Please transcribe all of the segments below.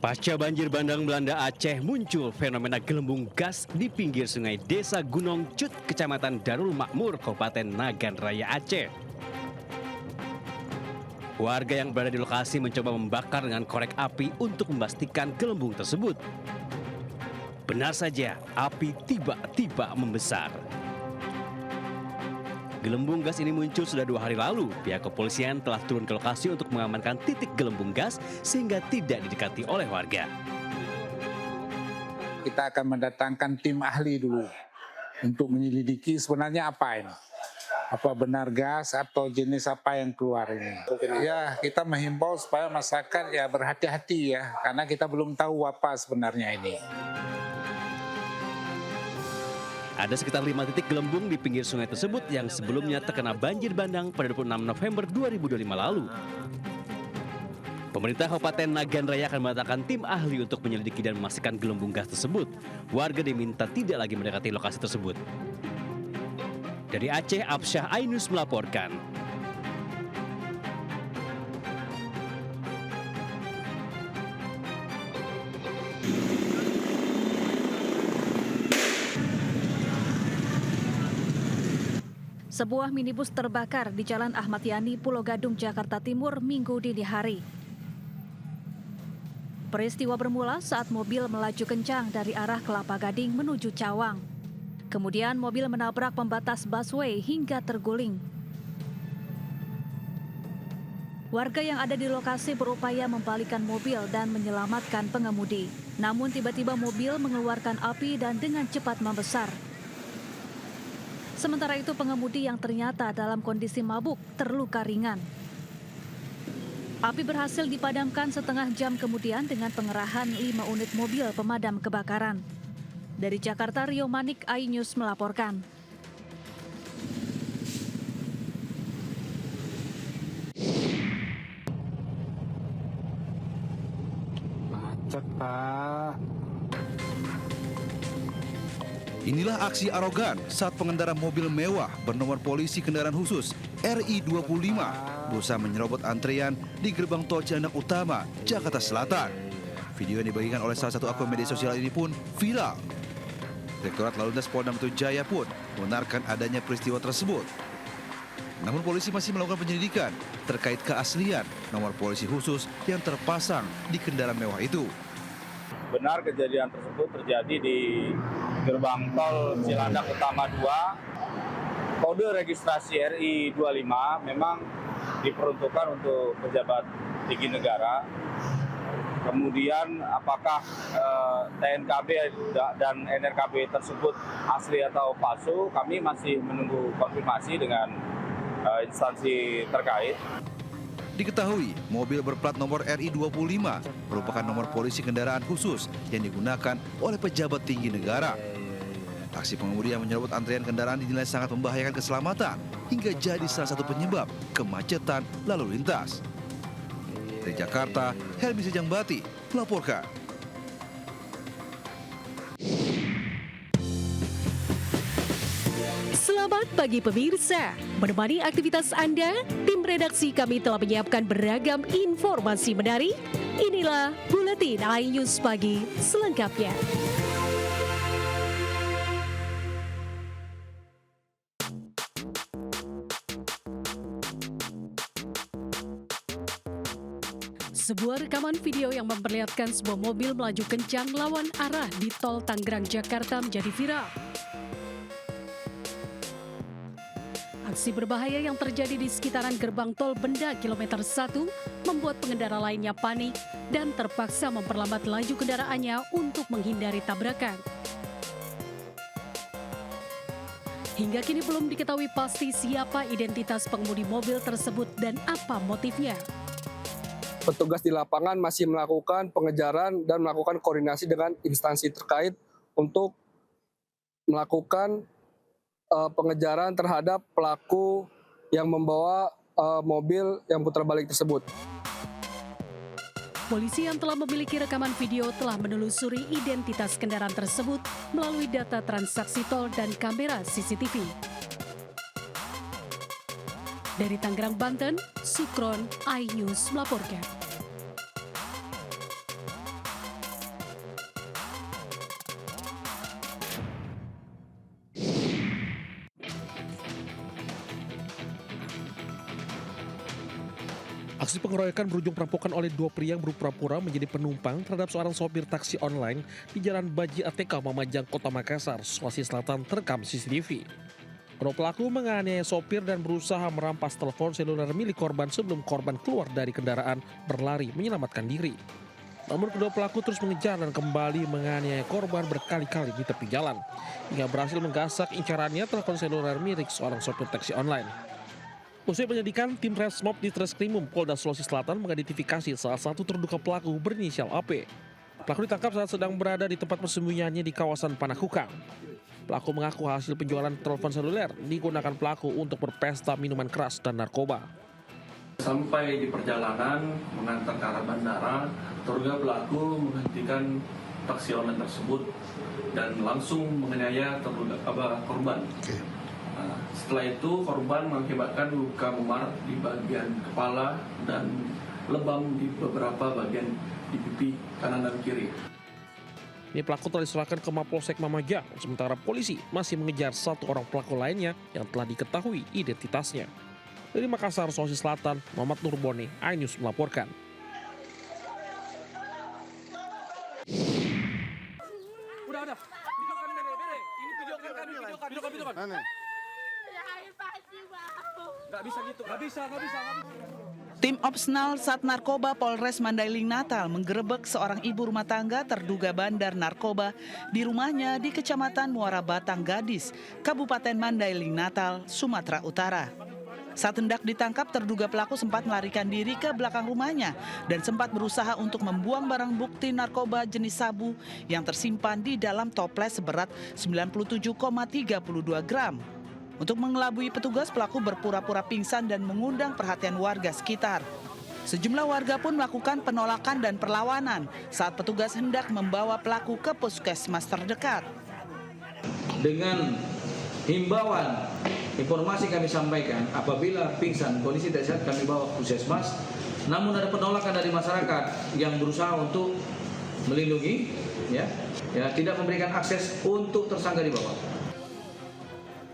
Pasca banjir bandang melanda Aceh, muncul fenomena gelembung gas di pinggir sungai Desa Gunung Cut, Kecamatan Darul Makmur, Kabupaten Nagan Raya, Aceh. Warga yang berada di lokasi mencoba membakar dengan korek api untuk memastikan gelembung tersebut. Benar saja, api tiba-tiba membesar. Gelembung gas ini muncul sudah 2 hari lalu. Pihak kepolisian telah turun ke lokasi untuk mengamankan titik gelembung gas sehingga tidak didekati oleh warga. Kita akan mendatangkan tim ahli dulu untuk menyelidiki sebenarnya apa ini. Apa benar gas atau jenis apa yang keluar ini. Ya, kita menghimbau supaya masyarakat ya berhati-hati ya, karena kita belum tahu apa sebenarnya ini. Ada sekitar 5 titik gelembung di pinggir sungai tersebut yang sebelumnya terkena banjir bandang pada 26 November 2025 lalu. Pemerintah Kabupaten Nagan Raya akan mendatangkan tim ahli untuk menyelidiki dan memastikan gelembung gas tersebut. Warga diminta tidak lagi mendekati lokasi tersebut. Dari Aceh, Absyah Ainus melaporkan. Sebuah minibus terbakar di Jalan Ahmad Yani, Pulau Gadung, Jakarta Timur, Minggu dini hari. Peristiwa bermula saat mobil melaju kencang dari arah Kelapa Gading menuju Cawang. Kemudian mobil menabrak pembatas busway hingga terguling. Warga yang ada di lokasi berupaya membalikkan mobil dan menyelamatkan pengemudi. Namun tiba-tiba mobil mengeluarkan api dan dengan cepat membesar. Sementara itu pengemudi yang ternyata dalam kondisi mabuk terluka ringan. Api berhasil dipadamkan setengah jam kemudian dengan pengerahan 5 unit mobil pemadam kebakaran. Dari Jakarta, Rio Manik, iNews melaporkan. Macet, Pak. Inilah aksi arogan saat pengendara mobil mewah bernomor polisi kendaraan khusus RI25 berusaha menyerobot antrean di gerbang tol Cilandak Utama, Jakarta Selatan. Video yang dibagikan oleh salah satu akun media sosial ini pun viral. Direktorat Lalu Lintas Polda Metro Jaya pun membenarkan adanya peristiwa tersebut. Namun polisi masih melakukan penyelidikan terkait keaslian nomor polisi khusus yang terpasang di kendaraan mewah itu. Benar kejadian tersebut terjadi di gerbang tol Cilandak Utama 2. Kode registrasi RI25 memang diperuntukkan untuk pejabat tinggi negara. Kemudian apakah TNKB dan NRKB tersebut asli atau palsu, kami masih menunggu konfirmasi dengan instansi terkait. Diketahui, mobil berplat nomor RI25 merupakan nomor polisi kendaraan khusus yang digunakan oleh pejabat tinggi negara. Aksi pengemudi yang menyerobot antrian kendaraan dinilai sangat membahayakan keselamatan hingga jadi salah satu penyebab kemacetan lalu lintas. Dari Jakarta, Helmi Sejangbati melaporkan. Selamat pagi pemirsa, menemani aktivitas Anda, tim redaksi kami telah menyiapkan beragam informasi menarik. Inilah Buletin iNews Pagi selengkapnya. Sebuah rekaman video yang memperlihatkan sebuah mobil melaju kencang lawan arah di tol Tangerang, Jakarta menjadi viral. Aksi berbahaya yang terjadi di sekitaran gerbang tol Benda kilometer 1 membuat pengendara lainnya panik dan terpaksa memperlambat laju kendaraannya untuk menghindari tabrakan. Hingga kini belum diketahui pasti siapa identitas pengemudi mobil tersebut dan apa motifnya. Petugas di lapangan masih melakukan pengejaran dan melakukan koordinasi dengan instansi terkait untuk melakukan pengejaran terhadap pelaku yang membawa mobil yang putar balik tersebut. Polisi yang telah memiliki rekaman video telah menelusuri identitas kendaraan tersebut melalui data transaksi tol dan kamera CCTV. Dari Tangerang, Banten, Sukron, iNews melaporkan. Aksi pengeroyokan berujung perampokan oleh dua pria yang berpura-pura menjadi penumpang terhadap seorang sopir taksi online di Jalan Baji ATK Mamajang, Kota Makassar, Sulawesi Selatan terekam CCTV. Kedua pelaku menganiaya sopir dan berusaha merampas telepon seluler milik korban sebelum korban keluar dari kendaraan berlari menyelamatkan diri. Namun kedua pelaku terus mengejar dan kembali menganiaya korban berkali-kali di tepi jalan, hingga berhasil menggasak incarannya telepon seluler milik seorang sopir taksi online. Usai penyelidikan, tim Resmob di Treskrimum Polda Sulawesi Selatan mengidentifikasi salah satu terduga pelaku berinisial AP. Pelaku ditangkap saat sedang berada di tempat persembunyiannya di kawasan Panakukang. Pelaku mengaku hasil penjualan telepon seluler digunakan pelaku untuk berpesta minuman keras dan narkoba. Sampai di perjalanan mengantar ke arah bandara, terduga pelaku menghentikan taksi online tersebut dan langsung menganiaya terduga korban. Nah, setelah itu korban mengakibatkan luka memar di bagian kepala dan lebam di beberapa bagian di pipi kanan dan kiri. Ini pelaku telah diserahkan ke Mapolsek Mamajang, sementara polisi masih mengejar satu orang pelaku lainnya yang telah diketahui identitasnya. Dari Makassar, Sulawesi Selatan, Muhammad Nurboni, iNews melaporkan. Udah. Videokan bere. Ini videokan. Nggak bisa gitu. Nggak bisa. Tim Opsnal Sat Narkoba Polres Mandailing Natal menggerebek seorang ibu rumah tangga terduga bandar narkoba di rumahnya di Kecamatan Muara Batang Gadis, Kabupaten Mandailing Natal, Sumatera Utara. Saat hendak ditangkap, terduga pelaku sempat melarikan diri ke belakang rumahnya dan sempat berusaha untuk membuang barang bukti narkoba jenis sabu yang tersimpan di dalam toples seberat 97,32 gram. Untuk mengelabui petugas, pelaku berpura-pura pingsan dan mengundang perhatian warga sekitar. Sejumlah warga pun melakukan penolakan dan perlawanan saat petugas hendak membawa pelaku ke puskesmas terdekat. Dengan himbauan informasi kami sampaikan, apabila pingsan kondisi tidak sehat kami bawa ke puskesmas. Namun ada penolakan dari masyarakat yang berusaha untuk melindungi, ya tidak memberikan akses untuk tersangka dibawa.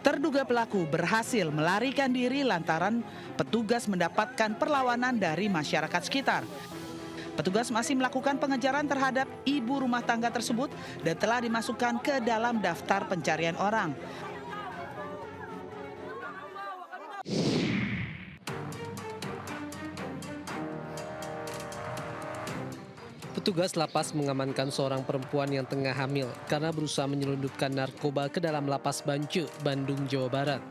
Terduga pelaku berhasil melarikan diri lantaran petugas mendapatkan perlawanan dari masyarakat sekitar. Petugas masih melakukan pengejaran terhadap ibu rumah tangga tersebut dan telah dimasukkan ke dalam daftar pencarian orang. Petugas lapas mengamankan seorang perempuan yang tengah hamil karena berusaha menyelundupkan narkoba ke dalam lapas Bancu, Bandung, Jawa Barat.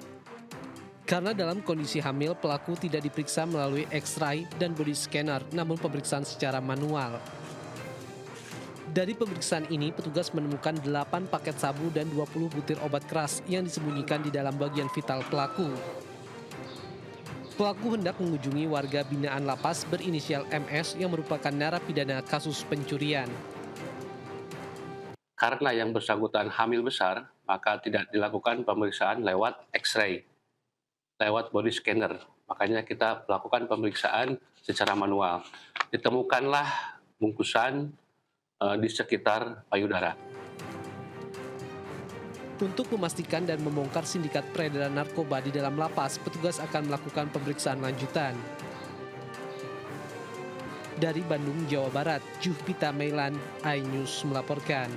Karena dalam kondisi hamil, pelaku tidak diperiksa melalui X-ray dan body scanner, namun pemeriksaan secara manual. Dari pemeriksaan ini, petugas menemukan 8 paket sabu dan 20 butir obat keras yang disembunyikan di dalam bagian vital pelaku. Pelaku hendak mengunjungi warga binaan lapas berinisial MS yang merupakan narapidana kasus pencurian. Karena yang bersangkutan hamil besar, maka tidak dilakukan pemeriksaan lewat X-ray, lewat body scanner. Makanya kita melakukan pemeriksaan secara manual. Ditemukanlah bungkusan di sekitar payudara. Untuk memastikan dan membongkar sindikat peredaran narkoba di dalam lapas, petugas akan melakukan pemeriksaan lanjutan. Dari Bandung, Jawa Barat, Juhpita Mailan, iNews melaporkan.